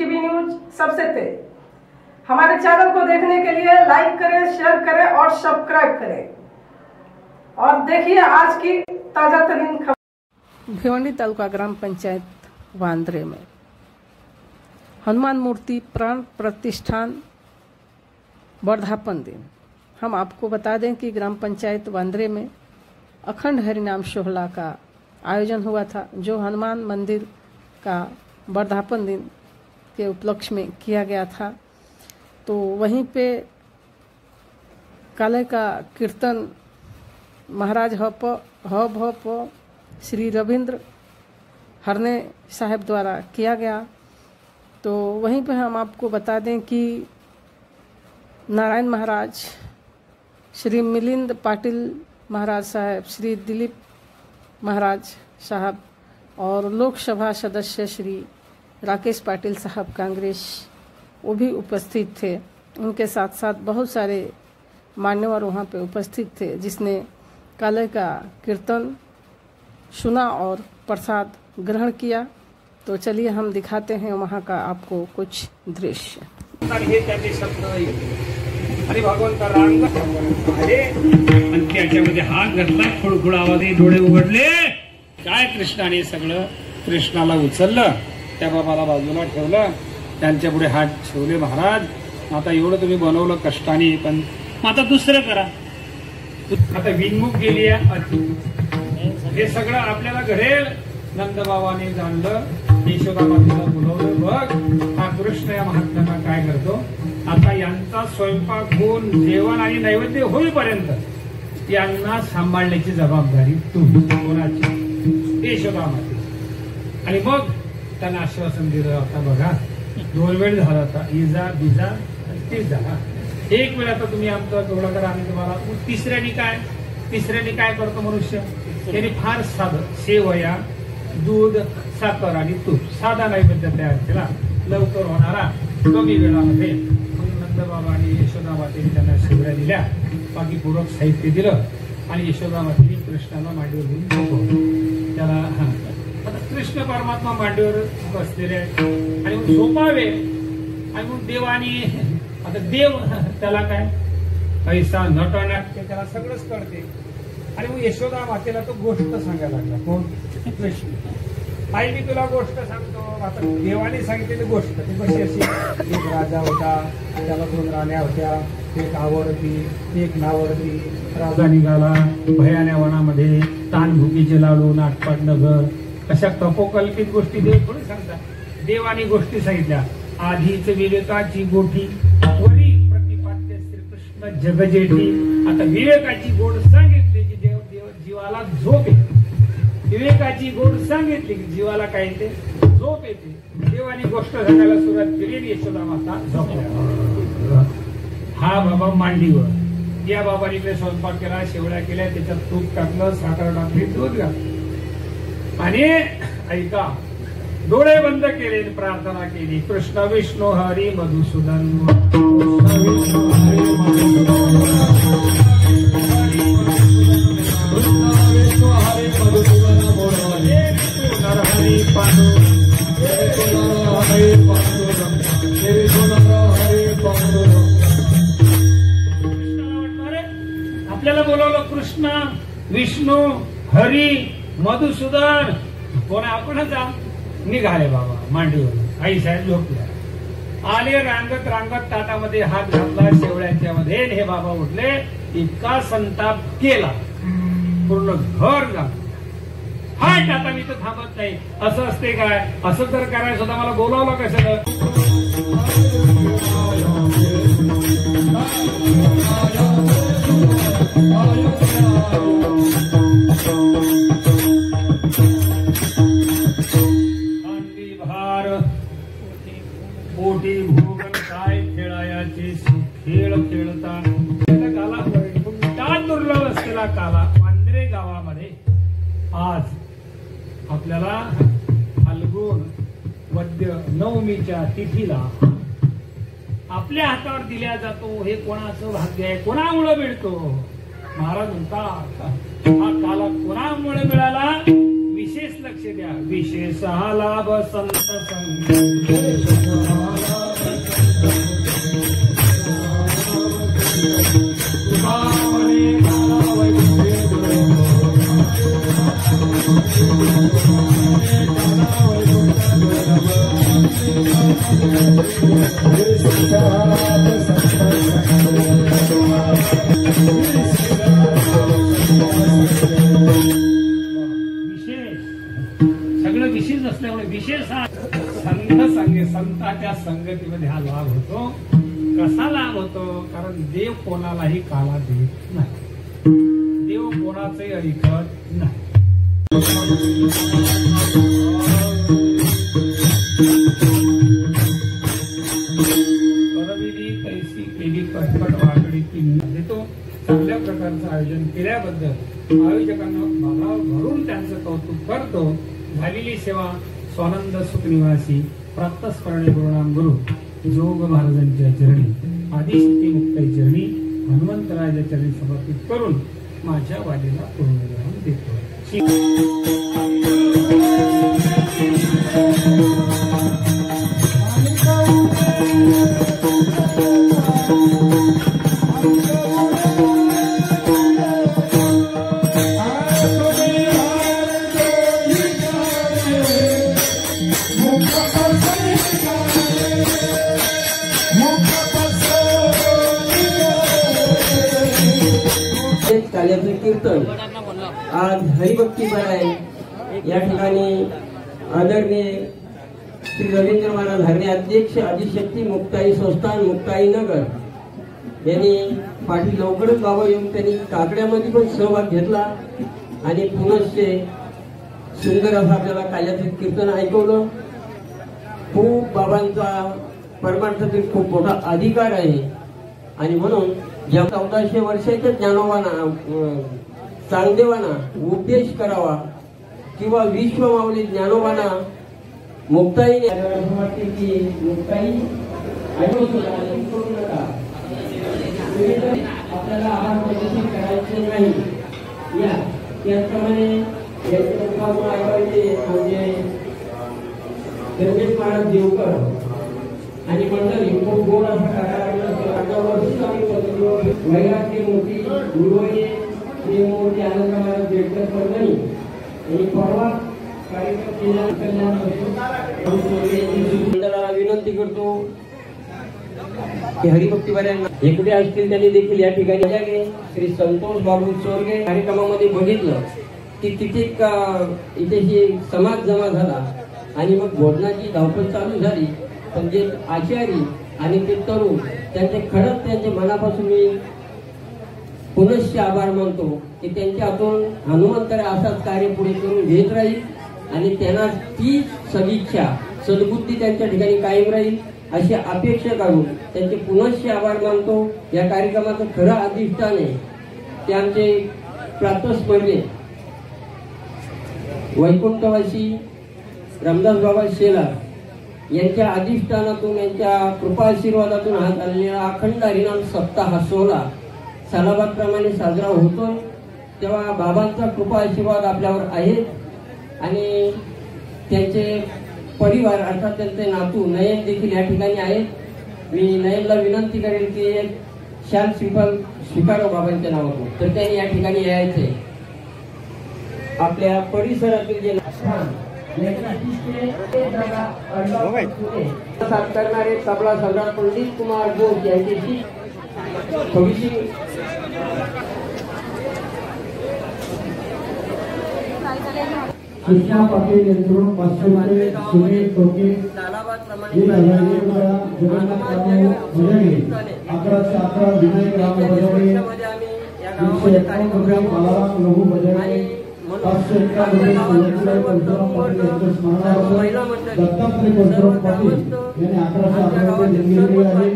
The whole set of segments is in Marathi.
टीवी न्यूज सबसे तेज। हमारे चैनल को देखने के लिए लाइक करें, शेयर करें और सब्सक्राइब करें और देखिए आज की ताजा तरीन खबर। भिवंडी तालुका ग्राम पंचायत वांद्रे में हनुमान मूर्ति प्राण प्रतिष्ठान वर्धापन दिन। हम आपको बता दें कि ग्राम पंचायत वांद्रे में अखंड हरिनाम शोहला का आयोजन हुआ था, जो हनुमान मंदिर का वर्धापन दिन के उपलक्ष्य में किया गया था। तो वहीं पे काले का कीर्तन महाराज ह श्री रविंद्र हरने साहब द्वारा किया गया। तो वहीं पे हम आपको बता दें कि नारायण महाराज, श्री मिलिंद पाटिल महाराज साहब, श्री दिलीप महाराज साहब और लोकसभा सदस्य श्री राकेश पाटिल साहब कांग्रेस वो भी उपस्थित थे। उनके साथ साथ बहुत सारे मान्यवर वहाँ पे उपस्थित थे, जिसने काले का कीर्तन सुना और प्रसाद ग्रहण किया। तो चलिए हम दिखाते हैं वहाँ का आपको कुछ दृश्य। आणि भगवंता रांग आले आणि त्याच्यामध्ये हात घातला, खुळखुळ आवाज, डोळे उघडले। काय कृष्णाने सगळं कृष्णाला उचललं, त्या बाबाला बाजूला ठेवलं, त्यांच्या पुढे हात ठेवले। महाराज आता एवढं तुम्ही बनवलं कष्टाने, पण आता दुसरं करा। आता विनमुख गेली हे सगळं आपल्याला घडेल। नंदबाबाने जाणलं, यशोदा मातेला बोलवलं, बघ हा कृष्ण या महात्म्यांना काय करतो। आता यांचा स्वयंपाक होऊन जेवण आणि नैवेद्य होईपर्यंत यांना सांभाळण्याची जबाबदारी कोणाची? यशोदा माते। आणि मग त्यांना आश्वासन दिलं, आता बघा 2 वेळ झाला, आता इजा बिजा 30 झाला, 1 वेळ आता तुम्ही आमचा तेवढा करा, आम्ही तुम्हाला। तिसऱ्याने काय करतो मनुष्य? त्याने फार साधं शेवया, दूध, साखर आणि तूप साधा नैवेद्य तयार केला, लवकर होणारा, कमी वेळामध्ये। नंदबाबा आणि यशोदा मातेने त्यांना शेवया दिल्या, बाकी पूरक साहित्य दिलं आणि यशोदा मातेने कृष्णाला मांडीवर घेऊन झोपवलं त्याला। आता कृष्ण परमात्मा मांडीवर बसलेले आहेत आणि मग झोपावे, आणि मग देवानी, आता देव त्याला काय पैसा नटनाट्य त्याला सगळंच कळते। आणि मग यशोदा मातेला तो गोष्ट सांगायला लागला, कोण? कृष्ण। आई मी तुला गोष्ट सांगतो। आता देवाने सांगितलेली गोष्ट ती कशी अशी? एक राजा होता, त्याला 2 राण्या होत्या, एक आवडती एक नावडती। राजा निघाला भयान्या वनामध्ये, तानभुकीचे लाडू, नाटपाट नगर, अशा तपोकल्पित गोष्टी देव थोडी सांगतात। देवानी गोष्टी सांगितल्या। आधीच विवेकाची गोठी, वरी प्रतिपाद्य श्रीकृष्ण जगजेठी। आता विवेकाची गोड सांगितली की देव जीवाला झोप येते। विवेकाची गोड सांगितली की जीवाला काय येते? झोप येते। देवानी गोष्ट सांगायला सुरुवात केली, यशोदा माता झोपल्या। हा बाबा मांडीवर, या बाबाने इकडे स्वयंपाक केला, शेवळ्या केल्या, त्याच्यात तूप टाकलं, साखर टाकली, दूध घातलं आणि ऐका डोळे बंद केले, प्रार्थना केली, कृष्ण विष्णू हरी मधुसूदन, आपल्याला बोलवलं कृष्ण विष्णू हरी मधुसूदन, कोण? आपणच निघाले बाबा मांडीवर। आई साहेब झोपल्या, आले रांगत रांगत, ताटामध्ये हात घातला शेवळ्यांच्या मध्ये, हे बाबा उठले। इतका संताप केला, पूर्ण घर झालं। हाट, आता मी तर थांबत नाही, असं असते काय? असं तर करायचं होतं, मला बोलावलं कशाला? पोटी भोगन काय खेळायाचे खेळ खेळता, काला त्या दुर्लभ असलेला काला वांद्रे गावामध्ये आज आपल्याला फाल्गुन वद्य नवमीच्या तिथीला आपल्या हातावर दिल्या जातो। हे कोणाचं भाग्य आहे? कोणामुळे मिळतो? महाराज म्हणतात हा काला कोणामुळे मिळाला? विशेष लक्ष द्या. विशेष हा लाभ संत संग सगळं विशेष असल्यामुळे विशेष हा संत संगे संतांच्या संगतीमध्ये हा लाभ होतो. कसा लाभ होतो? कारण देव कोणालाही काला देत नाही, देव कोणाचंही ऐकत नाही. परविधी कैसी केली कटकट वाकडी ती देतो. चांगल्या प्रकारचं आयोजन केल्याबद्दल आयोजकांना भाव भरून त्यांचं कौतुक करतो. झालेली सेवा स्वानंद सुख निवासी प्रातस्मरणे गुरुनाम गुरु जोग महाराजांच्या चरणी आदिशक्ती मुक्ताई चरणी हनुमंतरायाच्या चरणी समर्पित करून माझ्या वाडीला पूर्णविराम देतो. काल्याचं कीर्तन आज हरिभक्ती पारायण या ठिकाणी आदरणीय श्री रवींद्र महाराज हरणे अध्यक्ष आदिशक्ती मुक्ताई संस्थान मुक्ताई नगर यांनी पाठी लवकरच बाबा येऊन त्यांनी काकड्यामध्ये पण सहभाग घेतला आणि पुनश्चे सुंदर असं आपल्याला काल्याचं कीर्तन ऐकवलं. खूप बाबांचा परमार्थातील खूप मोठा अधिकार आहे आणि म्हणून ज्या 1400 वर्षाच्या ज्ञानोबांना चांगदेवांना उपदेश करावा किंवा विश्व माऊली ज्ञानोबांना मुक्ताईने वाटते की मुक्ताई आपल्याला आहार प्रदर्शन करायचे नाही. या त्याचप्रमाणे म्हणजे गणेश महाराज देवकर आणि मंडळी खूप गोड असा वैराग्य मूर्ती गुरुवारी देवमूर्ती आनंद महाराज बेडकर मंडळी आणि परवा मंडळाला विनंती करतो की हरिभक्ती वाल्यांना एकटे असतील त्यांनी देखील या ठिकाणी श्री संतोष बाबू चोरगे कार्यक्रमामध्ये बघितलं की तिथे इथे समाज जमा झाला आणि मग भोजनाची धावपळ चालू झाली. पण जे आचारी आणि ते तरुण त्यांचे खरंच त्यांच्या मनापासून मी पुनश्च आभार मानतो की त्यांच्या हातून हनुमंतराय असाच कार्य पुढे करून घेत राहील आणि त्यांना ती सदिच्छा सद्बुद्धी त्यांच्या ठिकाणी कायम राहील अशी अपेक्षा करून त्यांचे पुनश्च आभार मानतो. या कार्यक्रमाचं खरं अधिष्ठान आहे ते आमचे प्रातस्मरणीय वैकुंठवासी रामदास बाबा शेलार यांच्या अधिष्ठानातून यांच्या कृपा आशीर्वादातून हा चाललेला अखंड हरिनाम सप्ताह सोहळा सालाबादप्रमाणे साजरा होतो. तेव्हा बाबांचा कृपा आशीर्वाद आपल्यावर आहे आणि त्यांचे परिवार अर्थात त्यांचे नातू नयन देखील या ठिकाणी आहेत. मी नयनला विनंती करेन की एक शाल श्रीफल स्वीकारो बाबांच्या नावातून, तर त्यांनी या ठिकाणी यायचे. आपल्या परिसरातील जे करणारे तबला सम्राट पंडित कुमार बोस यांच्याशी थोडीशी कृष्णा पाटील यांच्याकडून 500 रुपये, सुनील टोके जगन्नाथ भजने 1111 विनायक राम भजने 151 रुपये बालाराम लघु भजने 551 रुपये परशुराम पाटील यांच्या स्मरणार्थ दत्तात्रय परशुराम पाटील यांनी 1111 रुपये देणगी दिली आहे.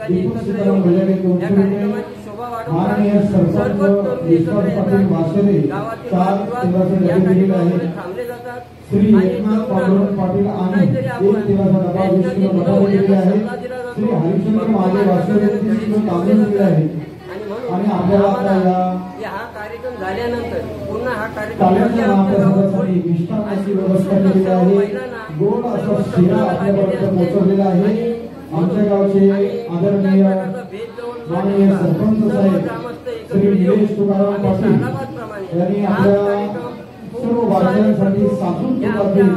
विपुल सीताराम भजने 200 रुपये माननीय सरपंच विश्वास पाटील वासरे 4 दिवसाची दिलेली आहे. श्री एकनाथ पांडुरंग पाटील आणि 1 दिवसाचा डबा 20 किलो मटार दिलेली आहे. श्री हरिश्चंद्र महादेव वासरे 30 किलो तांदूळ दिले आहे. आणि आपल्याला आता या हा कार्यक्रम झाल्यानंतर पुन्हा हा ताल्यांच्या महाप्रसादासाठी मिष्टान्नाची व्यवस्था केलेली आहे. गोड असा शिरा आपल्यापर्यंत पोहोचवलेला आहे. आमच्या गावचे आदरणीय माननीय सरपंच साहेब श्री निलेश तुकाराम पाटील यांनी आपल्या सर्व वारकऱ्यांसाठी साजून तुपातील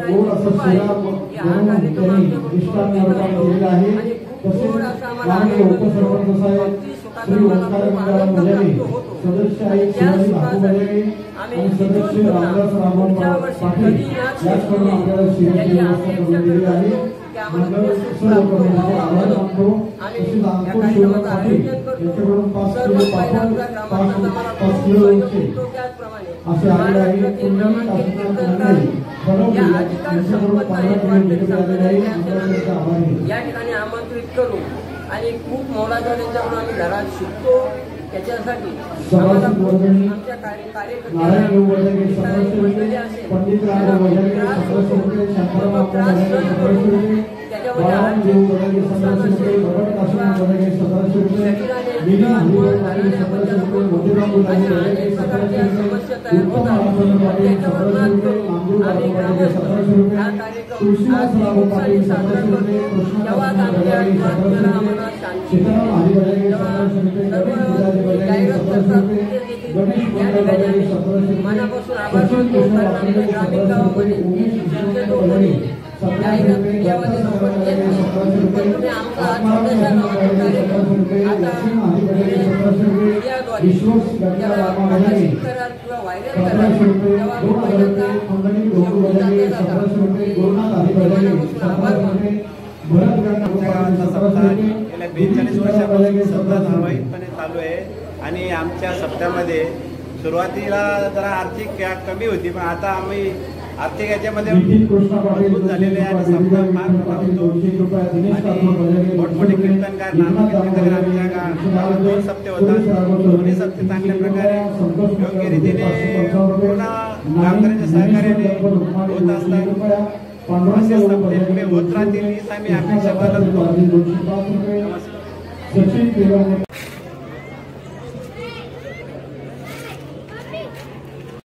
गोड असा शिरा बनवून त्यांनी मिष्टान्न अर्पण केलेला आहे. तसेच माननीय उपसरपंच साहेब श्री ओंकार भजने, सदस्य आहेत शिवाजी भाकू भजने आणि सदस्य रामदास रामन पाटील याचकडून आपल्याला शिराची व्यवस्था करून दिली आहे. मंडळ सर्व कमिटीचे आभार मानतो. तसेच अंकुश शिवराज पाटील यांच्याकडून 5 किलो पापड 5 किलो लोणचे असे आलेले आहे. कुंडली काशीनाथ मंडळी बनवली यांच्याकडून 15 किलो विकत आलेले आहे. मंडळाचे आभार आहे. या ठिकाणी आमंत्रित करू आणि खूप मोलाचा त्यांच्याकडून आम्ही घरात शिकतो. त्याच्यासाठी सभासद वर्गणी आमच्या नारायण वर्गणी 1700 रुपये, पंडित राम वर्गणी 1700 रुपये, शांताराम वर्गणी 1700 रुपये, बाळाराम देव वर्गणी 1700 रुपये, भगत काशीनाथ वर्गणी 1700 रुपये, विधी हरिवर वर्गणी 1700 रुपये, मोतीराम वर्गणी 1700 रुपये, उत्तम रामचंद्र पाटील 1700 रुपये, नामदेव वर्गणी 1700 रुपये, तुळशीदास राव पाटील 1700 रुपये, कृष्णदास वर्गणी 1700 रुपये, सीताराम हरी वर्गणी 1700 रुपये, गणेश पुजारी वर्गणी 1700 रुपये, गणेश मंडळ वर्गणी 1700 रुपये, सचिन कृष्ण वाकडे 1700 रुपये, उमेश कृष्ण वर्गणी 1700 रुपये, दत्ता सरकार वर्गणी 1700 रुपये, आत्माराम कृष्ण वर्गणी 1700 रुपये, लक्ष्मण हरी वर्गणी 1700 रुपये, विश्वास गंगा रामा वर्गणी 1700 रुपये, 2000 रुपये, मंगली गोकुळ वर्गणी 1700 रुपये, गुरुनाथ हरी वर्गणी 1700 रुपये, भरत गंगा वर्गणी 1700 रुपये, 42 वर्षापासून सप्ताह धारावाहिकपणे चालू आहे. आणि आमच्या सप्त्यामध्ये सुरुवातीला जरा आर्थिक कमी होती, पण आता आम्ही आर्थिक याच्यामध्ये मजबूत झालेले आहे. आणि सप्ताह फार मोठा होतो आणि मोठमोठे कीर्तनकार नामक कीर्तनकार आमच्या गावात 2 सप्ते होतात. दोन्ही सप्ते चांगल्या प्रकारे योग्य रीतीने पूर्ण गावकऱ्यांच्या सहकार्याने होत असतात. असे सप्ते पुढे होत राहतील हीच आम्ही अपेक्षा करत. सचिन